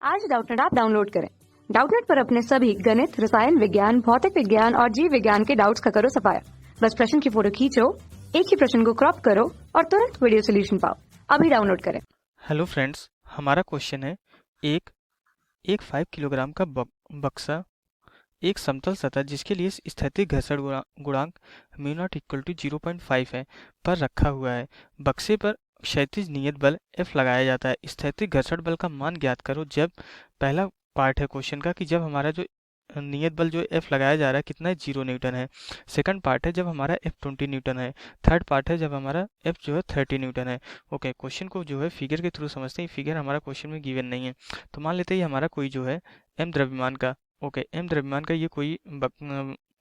आज Doubtnut app download करें। Doubtnut पर अपने सभी गणित, रसायन विज्ञान, भौतिक विज्ञान और जीव विज्ञान के डाउट्स का करो सफाया। बस प्रश्न की फोटो खींचो, एक ही प्रश्न को क्रॉप करो और तुरंत वीडियो सोल्यूशन पाओ। अभी डाउनलोड करें। हेलो फ्रेंड्स, हमारा क्वेश्चन है एक एक 5 किलोग्राम का बक्सा एक समतल सतह जिसके लिए स्थैतिक घर्षण गुणांक म्यू नॉट इक्वल टू 0.5 है पर रखा हुआ है। बक्से पर क्षैतिज नियत बल F लगाया जाता है। स्थैतिक घर्षण बल का मान ज्ञात करो। जब पहला पार्ट है क्वेश्चन का कि जब हमारा जो नियत बल जो F लगाया जा रहा है कितना है, 0 न्यूटन है। सेकंड पार्ट है जब हमारा F 20 न्यूटन है। थर्ड पार्ट है जब हमारा F जो है 30 न्यूटन है। ओके, क्वेश्चन को जो है फिगर के थ्रू समझते हैं। फिगर हमारा क्वेश्चन में गिवन नहीं है, तो मान लेते हैं हमारा कोई जो है M द्रव्यमान का एम द्रव्यमान का ये कोई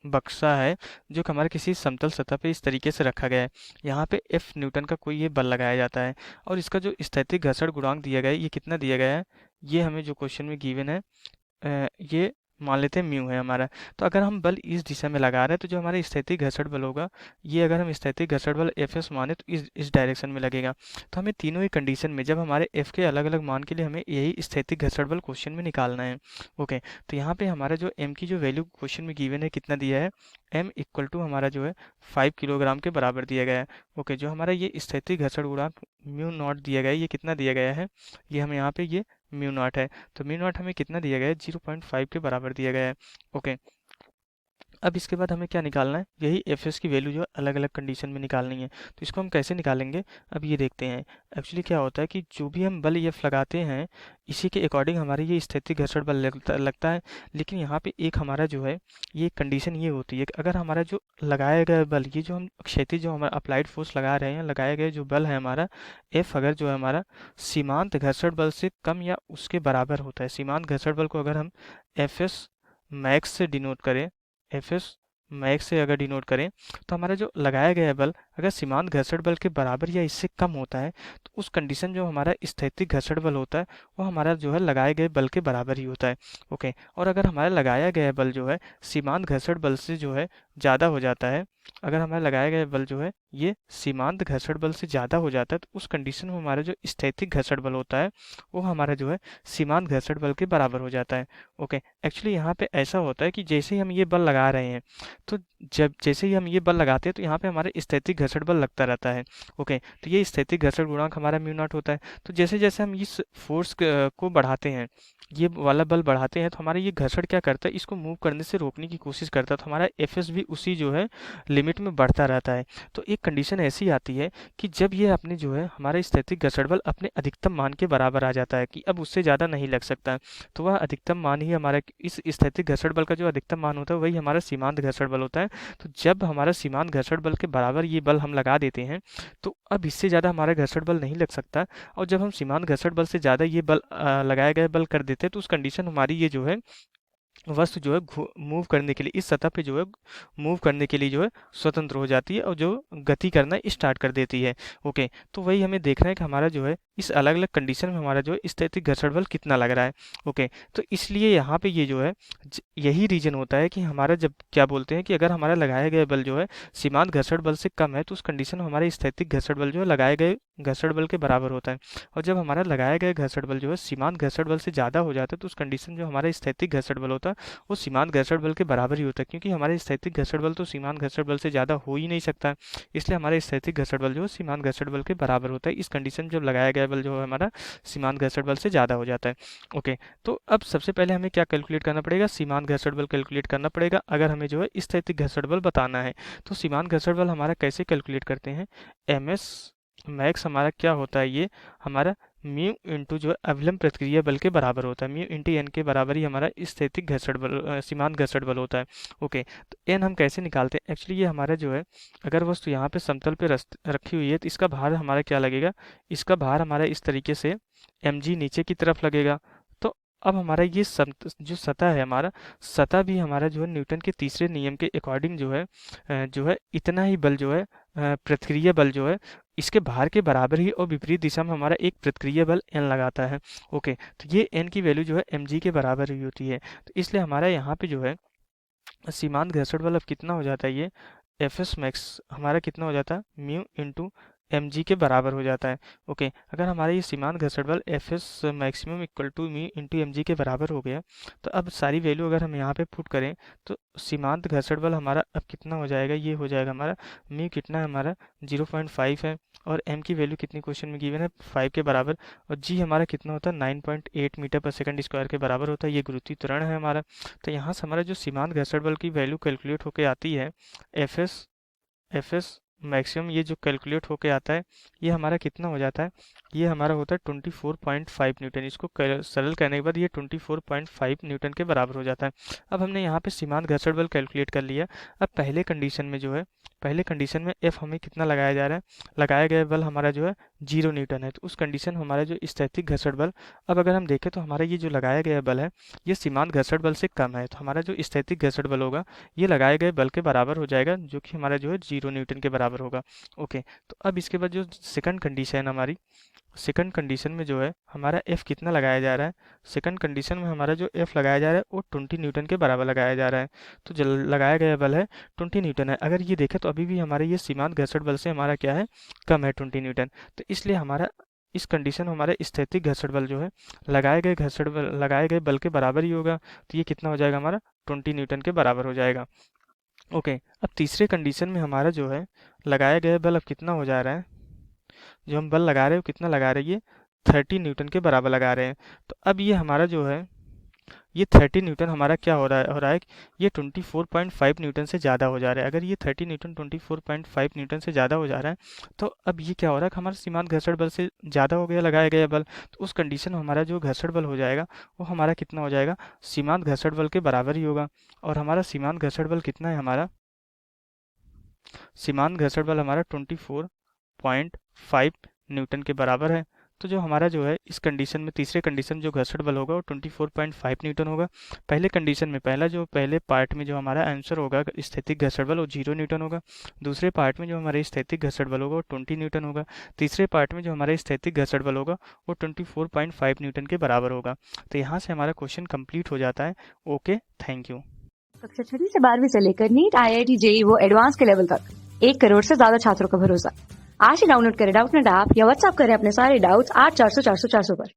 बक्सा है जो कि हमारे किसी समतल सतह पे इस तरीके से रखा गया है। यहाँ पे F न्यूटन का कोई ये बल लगाया जाता है और इसका जो स्थैतिक घर्षण गुणांक दिया गया है ये कितना दिया गया है, ये हमें जो क्वेश्चन में गिवन है ये मान लेते हैं म्यू है हमारा। तो अगर हम बल इस दिशा में लगा रहे हैं तो जो हमारा स्थैतिक घर्षण बल होगा, ये अगर हम स्थैतिक घर्षण बल Fs माने तो इस डायरेक्शन में लगेगा। तो हमें तीनों ही कंडीशन में जब हमारे F के अलग अलग मान के लिए हमें यही स्थैतिक घर्षण बल क्वेश्चन में निकालना है। ओके, तो यहाँ पे हमारा जो M की जो वैल्यू क्वेश्चन में गिवन है कितना दिया है, M इक्वल टू हमारा जो है 5 किलोग्राम के बराबर दिया गया है। ओके, जो हमारा ये स्थैतिक घर्षण गुणांक म्यू नॉट दिया गया है, ये कितना दिया गया है, ये हमें यहाँ पे ये म्यू नॉट है। तो म्यू नॉट हमें कितना दिया गया है, 0.5 के बराबर दिया गया है। ओके, अब इसके बाद हमें क्या निकालना है, यही Fs की वैल्यू जो है अलग अलग कंडीशन में निकालनी है। तो इसको हम कैसे निकालेंगे, अब ये देखते हैं। एक्चुअली क्या होता है कि जो भी हम बल F लगाते हैं इसी के अकॉर्डिंग हमारे ये स्थैतिक घर्षण बल लगता है। लेकिन यहाँ पे एक हमारा जो है ये कंडीशन ये होती है कि अगर हमारा जो लगाया गया बल, ये जो हम क्षैतिज जो हमारा अप्लाइड फोर्स लगा रहे हैं, लगाया गया जो बल है हमारा F, अगर जो है हमारा सीमांत घर्षण बल से कम या उसके बराबर होता है। सीमांत घर्षण बल को अगर हम Fs मैक्स से डिनोट करें, Fs मैक्स से अगर डिनोट करें, तो हमारा जो लगाया गया बल अगर सीमांत घर्षण बल के बराबर या इससे कम होता है तो उस कंडीशन जो हमारा स्थैतिक घर्षण बल होता है वो हमारा जो है लगाए गए बल के बराबर ही होता है। ओके, और अगर हमारा लगाया गया बल जो है सीमांत घर्षण बल से जो है ज़्यादा हो जाता है, अगर हमारा लगाया गया बल जो है ये सीमांत घर्षण बल से ज़्यादा हो जाता है, तो उस कंडीशन में हमारा जो स्थैतिक घर्षण बल होता है वो हमारा जो है सीमांत घर्षण बल के बराबर हो जाता है। ओके, एक्चुअली यहाँ पे ऐसा होता है कि जैसे ही हम ये बल लगा रहे हैं, तो जब जैसे ही हम ये बल लगाते हैं तो यहाँ पे हमारे स्थैतिक घर्षण बल लगता रहता है। ओके, तो ये स्थैतिक घर्षण गुणांक हमारा म्यू नॉट होता है। तो जैसे जैसे हम इस फोर्स को बढ़ाते हैं, ये वाला बल बढ़ाते हैं, तो हमारा ये घर्षण क्या करता है, इसको मूव करने से रोकने की कोशिश करता है। तो हमारा Fs भी उसी जो है लिमिट में बढ़ता रहता है। तो एक कंडीशन ऐसी आती है कि जब ये अपने जो है हमारा स्थैतिक घर्षण बल अपने अधिकतम मान के बराबर आ जाता है कि अब उससे ज़्यादा नहीं लग सकता है, तो वह अधिकतम मान ही हमारा इस स्थैतिक घर्षण बल का जो अधिकतम मान होता है वही हमारा सीमांत घर्षण बल होता है। तो जब हमारा सीमांत घर्षण बल के बराबर ये बल हम लगा देते हैं तो अब इससे ज़्यादा हमारा घर्षण बल नहीं लग सकता। और जब हम सीमांत घर्षण बल से ज़्यादा ये बल लगाए गए बल कर देते हैं तो उस कंडीशन हमारी ये जो है वस्तु जो है मूव करने के लिए इस सतह पे जो है मूव करने के लिए जो है स्वतंत्र हो जाती है और जो गति करना स्टार्ट कर देती है। ओके, तो वही हमें देखना है कि हमारा जो है इस अलग अलग कंडीशन में हमारा जो है स्थैतिक घर्षण बल कितना लग रहा है। ओके, तो इसलिए यहाँ पे ये जो है यही रीजन होता है कि हमारा जब क्या बोलते हैं कि अगर हमारा लगाया गया बल जो है सीमांत घर्षण बल से कम है तो उस कंडीशन में हमारा स्थैतिक घर्षण बल जो है लगाए गए घर्षण बल के बराबर होता है। और जब हमारा लगाया गया घर्षण बल जो है सीमांत घर्षण बल से ज़्यादा हो जाता है तो उस कंडीशन जो हमारा स्थैतिक घर्षण बल होता है वो सीमांत घर्षण बल के बराबर ही होता है, क्योंकि हमारे स्थैतिक घर्षण बल तो सीमांत घर्षण बल से ज़्यादा हो ही नहीं सकता। इसलिए हमारे स्थैतिक घर्षण बल जो है सीमांत घर्षण बल के बराबर होता है। इस कंडीशन जब लगाया गया बल जो है हमारा सीमांत घर्षण बल से ज़्यादा हो जाता है। ओके, तो अब सबसे पहले हमें क्या कैलकुलेट करना पड़ेगा, सीमांत घर्षण बल कैलकुलेट करना पड़ेगा अगर हमें जो है स्थैतिक घर्षण बल बताना है। तो सीमांत घर्षण बल हमारा कैसे कैलकुलेट करते हैं, ms मैक्स हमारा क्या होता है, ये हमारा म्यू इंटू जो है अवलंब प्रतिक्रिया बल के बराबर होता है। म्यू इंटू एन के बराबर ही हमारा स्थैतिक घर्षण बल सीमांत घर्षण बल होता है। ओके, तो एन हम कैसे निकालते हैं, एक्चुअली ये हमारा जो है अगर वस्तु यहाँ पे समतल पे रखी हुई है तो इसका भार हमारा क्या लगेगा, इसका भार हमारा इस तरीके से mg नीचे की तरफ लगेगा। तो अब हमारा ये जो सतह है हमारा सतह भी हमारा जो है न्यूटन के तीसरे नियम के अकॉर्डिंग जो है इतना ही बल जो है प्रतिक्रिया बल जो है इसके भार के बराबर ही और विपरीत दिशा में हमारा एक प्रतिक्रिया बल n लगाता है। ओके, तो ये n की वैल्यू जो है mg के बराबर ही होती है। तो इसलिए हमारा यहाँ पे जो है सीमांत घर्षण बल अब कितना हो जाता है, ये Fs मैक्स हमारा कितना हो जाता है म्यू इंटू mg के बराबर हो जाता है। ओके, अगर हमारा ये सीमांत घर्षण बल Fs मैक्सिमम इक्वल टू मी इंटू mg के बराबर हो गया, तो अब सारी वैल्यू अगर हम यहाँ पे पुट करें तो सीमांत घर्षण बल हमारा अब कितना हो जाएगा, ये हो जाएगा हमारा मी कितना है हमारा 0.5 है, और m की वैल्यू कितनी क्वेश्चन में गिवन है 5 के बराबर, और g हमारा कितना होता है 9.8 मीटर पर सेकंड स्क्वायर के बराबर होता है, ये गुरुत्वीय त्वरण है हमारा। तो यहाँ से हमारा जो सीमांत घर्षण बल की वैल्यू कैलकुलेट होके आती है एफएस मैक्सिमम, ये जो कैलकुलेट होके आता है ये हमारा कितना हो जाता है, ये हमारा होता है 24.5 न्यूटन। इसको सरल करने के बाद ये 24.5 न्यूटन के बराबर हो जाता है। अब हमने यहाँ पे सीमांत घर्षण बल कैलकुलेट कर लिया। अब पहले कंडीशन में जो है, पहले कंडीशन में एफ हमें कितना लगाया जा रहा है, लगाया गया बल हमारा जो है 0 न्यूटन है, तो उस कंडीशन में हमारा जो स्थैतिक घर्षण बल, अब अगर हम देखें तो हमारा ये जो लगाया गया बल है ये सीमांत घर्षण बल से कम है, तो हमारा जो स्थैतिक घर्षण बल होगा ये लगाए गए बल के बराबर हो जाएगा, जो कि हमारा जो है 0 न्यूटन के बराबर होगा। ओके, तो अब इसके बाद जो सेकंड कंडीशन हमारी, सेकंड कंडीशन में जो है हमारा F कितना लगाया जा रहा है, सेकंड कंडीशन में हमारा जो F लगाया जा रहा है वो 20 न्यूटन के बराबर लगाया जा रहा है, तो जो लगाया गया बल है 20 न्यूटन है। अगर ये देखें तो अभी भी हमारे ये सीमांत घर्षण बल से हमारा क्या है, कम है 20 न्यूटन, तो इसलिए हमारा इस कंडीशन में हमारा स्थैतिक घर्षण बल जो है लगाए गए बल के बराबर ही होगा, तो ये कितना हो जाएगा हमारा 20 न्यूटन के बराबर हो जाएगा। ओके, अब तीसरे कंडीशन में हमारा जो है लगाया गया बल अब कितना हो जा रहा है, जो हम बल लगा रहे हैं वो कितना लगा रहे हैं, ये 30 न्यूटन के बराबर लगा रहे हैं। तो अब ये हमारा जो है ये 30 न्यूटन हमारा क्या हो रहा है ये 24.5 न्यूटन से ज़्यादा हो जा रहा है। अगर ये 30 न्यूटन 24.5 न्यूटन से ज़्यादा हो जा रहा है, तो अब ये क्या हो रहा है, हमारा सीमांत घर्षण बल से ज़्यादा हो गया लगाया गया बल, तो उस कंडीशन में हमारा जो घर्षण बल हो जाएगा वो हमारा कितना हो जाएगा, सीमांत घर्षण बल के बराबर ही होगा। और हमारा सीमांत घर्षण बल कितना है, हमारा सीमांत घर्षण बल हमारा 24.5 न्यूटन के बराबर है। तो जो हमारा जो है इस कंडीशन में तीसरे कंडीशन जो घर्षण बल होगा वो 24.5 न्यूटन होगा। पहले कंडीशन में पहले पार्ट में जो हमारा आंसर होगा स्थैतिक घर्षण बल वो 0 न्यूटन होगा। दूसरे पार्ट में जो हमारे स्थैतिक घर्षण बल होगा वो 20 न्यूटन होगा। तीसरे पार्ट में जो हमारे स्थैतिक घर्षण बल होगा वो 24.5 न्यूटन के बराबर होगा। तो यहाँ से हमारा क्वेश्चन कंप्लीट हो जाता है। Okay, thank you. कक्षा 6 से 12वीं से लेकर नीट, IIT, JEE वो एडवांस के लेवल तक 1 करोड़ से ज्यादा छात्रों का भरोसा। आज ही डाउनलोड करें डाउटनेट ऐप या व्हाट्सएप करें अपने सारे डाउट्स 8400 400 400 पर।